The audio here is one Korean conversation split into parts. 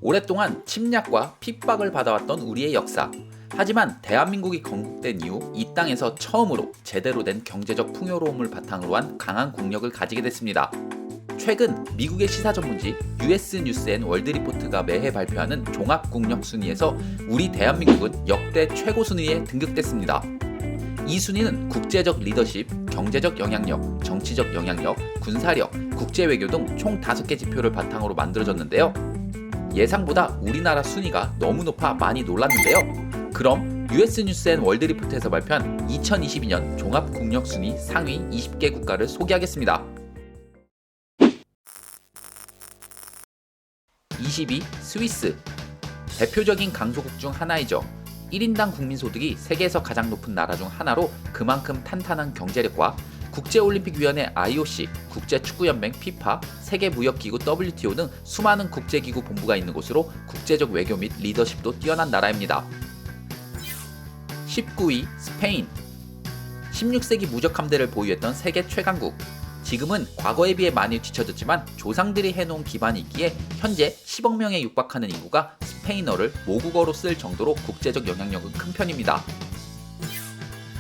오랫동안 침략과 핍박을 받아왔던 우리의 역사. 하지만 대한민국이 건국된 이후 이 땅에서 처음으로 제대로 된 경제적 풍요로움을 바탕으로 한 강한 국력을 가지게 됐습니다. 최근 미국의 시사 전문지 US 뉴스 앤 월드 리포트가 매해 발표하는 종합국력 순위에서 우리 대한민국은 역대 최고 순위에 등극됐습니다. 이 순위는 국제적 리더십, 경제적 영향력, 정치적 영향력, 군사력, 국제외교 등 총 5개 지표를 바탕으로 만들어졌는데요. 예상보다 우리나라 순위가 너무 높아 많이 놀랐는데요. 그럼 US 뉴스 앤 월드 리포트에서 발표한 2022년 종합국력 순위 상위 20개 국가를 소개하겠습니다. 22. 스위스. 대표적인 강소국 중 하나이죠. 1인당 국민소득이 세계에서 가장 높은 나라 중 하나로 그만큼 탄탄한 경제력과 국제올림픽위원회 IOC, 국제축구연맹 FIFA, 세계무역기구 WTO 등 수많은 국제기구 본부가 있는 곳으로 국제적 외교 및 리더십도 뛰어난 나라입니다. 19위 스페인. 16세기 무적 함대를 보유했던 세계 최강국. 지금은 과거에 비해 많이 뒤처졌지만 조상들이 해놓은 기반이 있기에 현재 10억 명에 육박하는 인구가 스페인어를 모국어로 쓸 정도로 국제적 영향력은 큰 편입니다.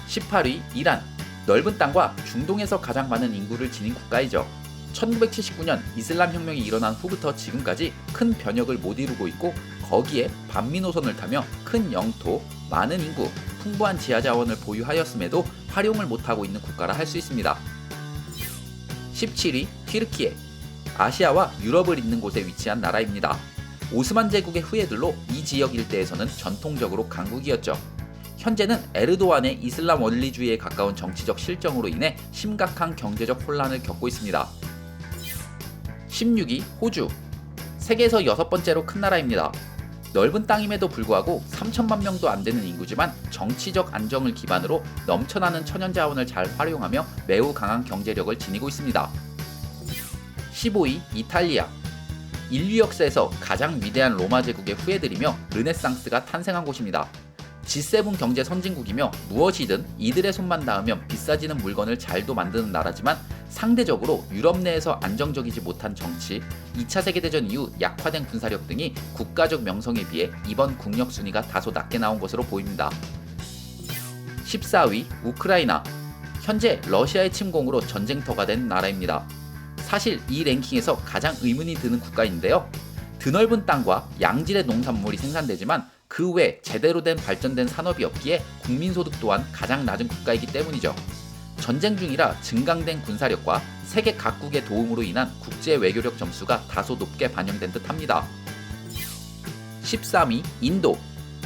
18위 이란. 넓은 땅과 중동에서 가장 많은 인구를 지닌 국가이죠. 1979년 이슬람 혁명이 일어난 후부터 지금까지 큰 변혁을 못 이루고 있고 거기에 반미 노선을 타며 큰 영토, 많은 인구, 풍부한 지하자원을 보유하였음에도 활용을 못하고 있는 국가라 할 수 있습니다. 17위 튀르키예. 아시아와 유럽을 잇는 곳에 위치한 나라입니다. 오스만 제국의 후예들로 이 지역 일대에서는 전통적으로 강국이었죠. 현재는 에르도안의 이슬람 원리주의에 가까운 정치적 실정으로 인해 심각한 경제적 혼란을 겪고 있습니다. 16위 호주. 세계에서 6번째로 큰 나라입니다. 넓은 땅임에도 불구하고 3천만 명도 안 되는 인구지만 정치적 안정을 기반으로 넘쳐나는 천연자원을 잘 활용하며 매우 강한 경제력을 지니고 있습니다. 15위 이탈리아. 인류 역사에서 가장 위대한 로마 제국의 후예들이며 르네상스가 탄생한 곳입니다. G7 경제 선진국이며 무엇이든 이들의 손만 닿으면 비싸지는 물건을 잘도 만드는 나라지만 상대적으로 유럽 내에서 안정적이지 못한 정치, 2차 세계대전 이후 약화된 군사력 등이 국가적 명성에 비해 이번 국력 순위가 다소 낮게 나온 것으로 보입니다. 14위 우크라이나. 현재 러시아의 침공으로 전쟁터가 된 나라입니다. 사실 이 랭킹에서 가장 의문이 드는 국가인데요. 드넓은 땅과 양질의 농산물이 생산되지만 그 외 제대로 된 발전된 산업이 없기에 국민소득 또한 가장 낮은 국가이기 때문이죠. 전쟁 중이라 증강된 군사력과 세계 각국의 도움으로 인한 국제 외교력 점수가 다소 높게 반영된 듯 합니다. 13위 인도.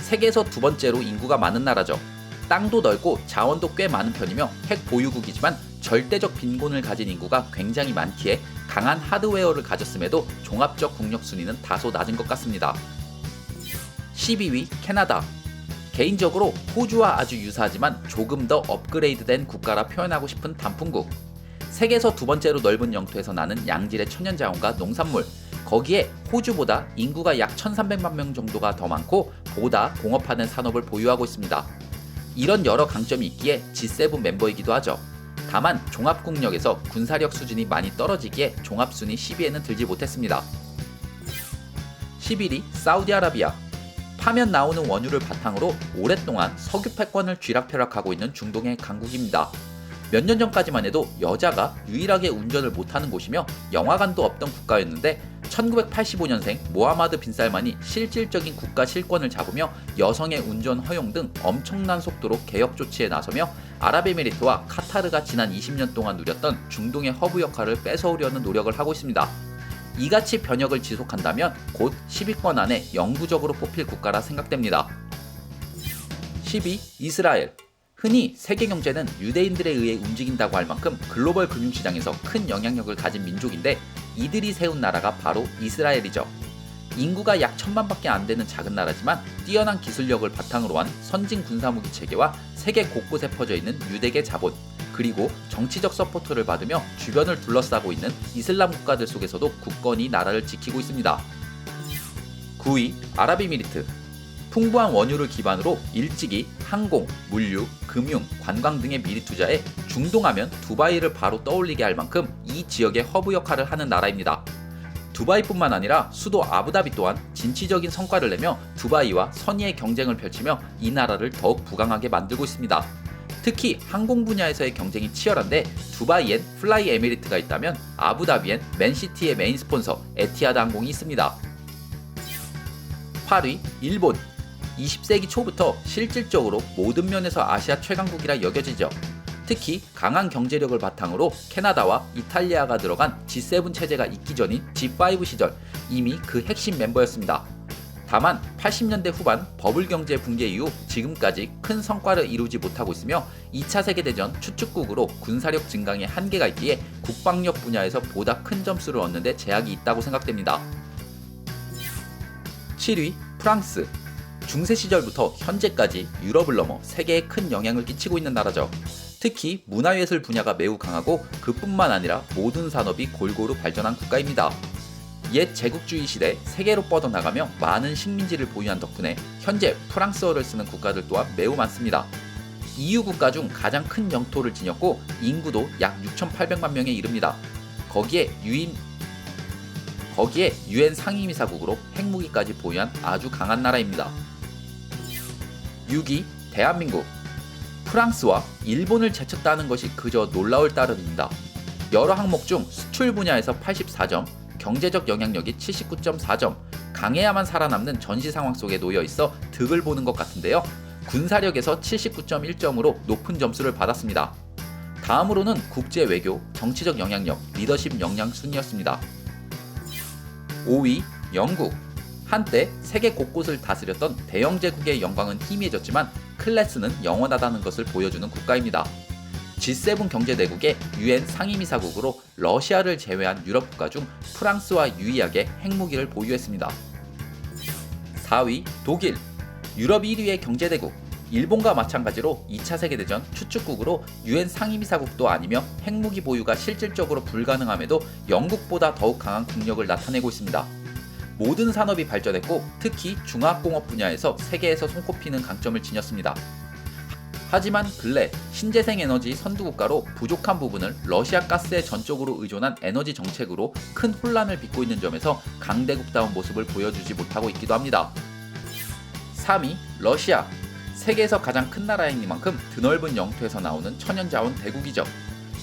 세계에서 2번째로 인구가 많은 나라죠. 땅도 넓고 자원도 꽤 많은 편이며 핵 보유국이지만 절대적 빈곤을 가진 인구가 굉장히 많기에 강한 하드웨어를 가졌음에도 종합적 국력 순위는 다소 낮은 것 같습니다. 12위 캐나다. 개인적으로 호주와 아주 유사하지만 조금 더 업그레이드된 국가라 표현하고 싶은 단풍국. 세계에서 2번째로 넓은 영토에서 나는 양질의 천연자원과 농산물, 거기에 호주보다 인구가 약 1300만 명 정도가 더 많고 보다 공업화된 산업을 보유하고 있습니다. 이런 여러 강점이 있기에 G7 멤버이기도 하죠. 다만 종합국력에서 군사력 수준이 많이 떨어지기에 종합순위 10위에는 들지 못했습니다. 11위 사우디아라비아. 파면 나오는 원유를 바탕으로 오랫동안 석유 패권을 쥐락펴락하고 있는 중동의 강국입니다. 몇 년 전까지만 해도 여자가 유일하게 운전을 못하는 곳이며 영화관도 없던 국가였는데 1985년생 모하마드 빈 살만이 실질적인 국가 실권을 잡으며 여성의 운전 허용 등 엄청난 속도로 개혁 조치에 나서며 아랍에미리트와 카타르가 지난 20년 동안 누렸던 중동의 허브 역할을 뺏어오려는 노력을 하고 있습니다. 이같이 변혁을 지속한다면 곧 10위권 안에 영구적으로 뽑힐 국가라 생각됩니다. 10위 이스라엘. 흔히 세계 경제는 유대인들에 의해 움직인다고 할 만큼 글로벌 금융시장에서 큰 영향력을 가진 민족인데 이들이 세운 나라가 바로 이스라엘이죠. 인구가 약 1000만밖에 안 되는 작은 나라지만 뛰어난 기술력을 바탕으로 한 선진 군사무기 체계와 세계 곳곳에 퍼져 있는 유대계 자본, 그리고 정치적 서포트를 받으며 주변을 둘러싸고 있는 이슬람 국가들 속에서도 굳건히 나라를 지키고 있습니다. 9위 아랍에미리트. 풍부한 원유를 기반으로 일찍이 항공, 물류, 금융, 관광 등에 미리 투자해 중동하면 두바이를 바로 떠올리게 할 만큼 이 지역의 허브 역할을 하는 나라입니다. 두바이뿐만 아니라 수도 아부다비 또한 진취적인 성과를 내며 두바이와 선의의 경쟁을 펼치며 이 나라를 더욱 부강하게 만들고 있습니다. 특히 항공 분야에서의 경쟁이 치열한데 두바이엔 플라이 에미리트가 있다면 아부다비엔 맨시티의 메인 스폰서 에티하드 항공이 있습니다. 8위 일본. 20세기 초부터 실질적으로 모든 면에서 아시아 최강국이라 여겨지죠. 특히 강한 경제력을 바탕으로 캐나다와 이탈리아가 들어간 G7 체제가 있기 전인 G5 시절 이미 그 핵심 멤버였습니다. 다만 80년대 후반 버블 경제 붕괴 이후 지금까지 큰 성과를 이루지 못하고 있으며 2차 세계대전 추축국으로 군사력 증강에 한계가 있기에 국방력 분야에서 보다 큰 점수를 얻는 데 제약이 있다고 생각됩니다. 7위 프랑스. 중세 시절부터 현재까지 유럽을 넘어 세계에 큰 영향을 끼치고 있는 나라죠. 특히 문화예술 분야가 매우 강하고 그뿐만 아니라 모든 산업이 골고루 발전한 국가입니다. 옛 제국주의 시대 세계로 뻗어나가며 많은 식민지를 보유한 덕분에 현재 프랑스어를 쓰는 국가들 또한 매우 많습니다. EU 국가 중 가장 큰 영토를 지녔고 인구도 약 6,800만 명에 이릅니다. 거기에 UN 상임이사국으로 핵무기까지 보유한 아주 강한 나라입니다. 6위 대한민국. 프랑스와 일본을 제쳤다는 것이 그저 놀라울 따름입니다. 여러 항목 중 수출 분야에서 84점, 경제적 영향력이 79.4점, 강해야만 살아남는 전시 상황 속에 놓여 있어 득을 보는 것 같은데요. 군사력에서 79.1점으로 높은 점수를 받았습니다. 다음으로는 국제 외교, 정치적 영향력, 리더십 역량 순이었습니다. 5위 영국. 한때 세계 곳곳을 다스렸던 대영제국의 영광은 희미해졌지만 클래스는 영원하다는 것을 보여주는 국가입니다. G7 경제대국의 UN 상임이사국으로 러시아를 제외한 유럽 국가 중 프랑스와 유일하게 핵무기를 보유했습니다. 4위 독일. 유럽 1위의 경제대국. 일본과 마찬가지로 2차 세계대전 추축국으로 UN 상임이사국도 아니며 핵무기 보유가 실질적으로 불가능함에도 영국보다 더욱 강한 국력을 나타내고 있습니다. 모든 산업이 발전했고 특히 중화학공업 분야에서 세계에서 손꼽히는 강점을 지녔습니다. 하지만 근래 신재생 에너지 선두국가로 부족한 부분을 러시아 가스에 전적으로 의존한 에너지 정책으로 큰 혼란을 빚고 있는 점에서 강대국다운 모습을 보여주지 못하고 있기도 합니다. 3위 러시아. 세계에서 가장 큰 나라이니만큼 드넓은 영토에서 나오는 천연자원 대국이죠.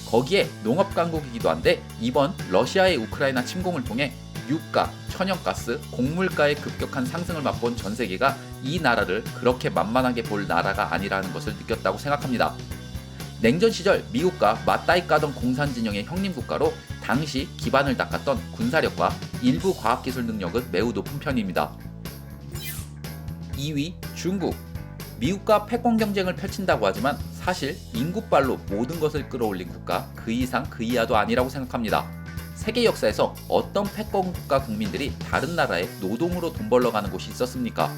거기에 농업강국이기도 한데 이번 러시아의 우크라이나 침공을 통해 유가, 천연가스, 곡물가의 급격한 상승을 맛본 전 세계가 이 나라를 그렇게 만만하게 볼 나라가 아니라는 것을 느꼈다고 생각합니다. 냉전 시절 미국과 맞다이 까던 공산진영의 형님국가로 당시 기반을 닦았던 군사력과 일부 과학기술 능력은 매우 높은 편입니다. 2위 중국. 미국과 패권 경쟁을 펼친다고 하지만 사실 인구빨로 모든 것을 끌어올린 국가 그 이상 그 이하도 아니라고 생각합니다. 세계 역사에서 어떤 패권 국가 국민들이 다른 나라에 노동으로 돈 벌러가는 곳이 있었습니까?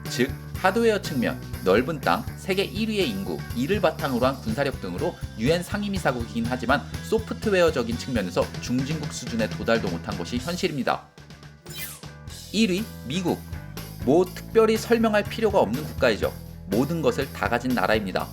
즉 하드웨어 측면, 넓은 땅, 세계 1위의 인구, 이를 바탕으로 한 군사력 등으로 UN 상임이사국이긴 하지만 소프트웨어적인 측면에서 중진국 수준에 도달도 못한 것이 현실입니다. 1위 미국. 뭐 특별히 설명할 필요가 없는 국가이죠. 모든 것을 다 가진 나라입니다.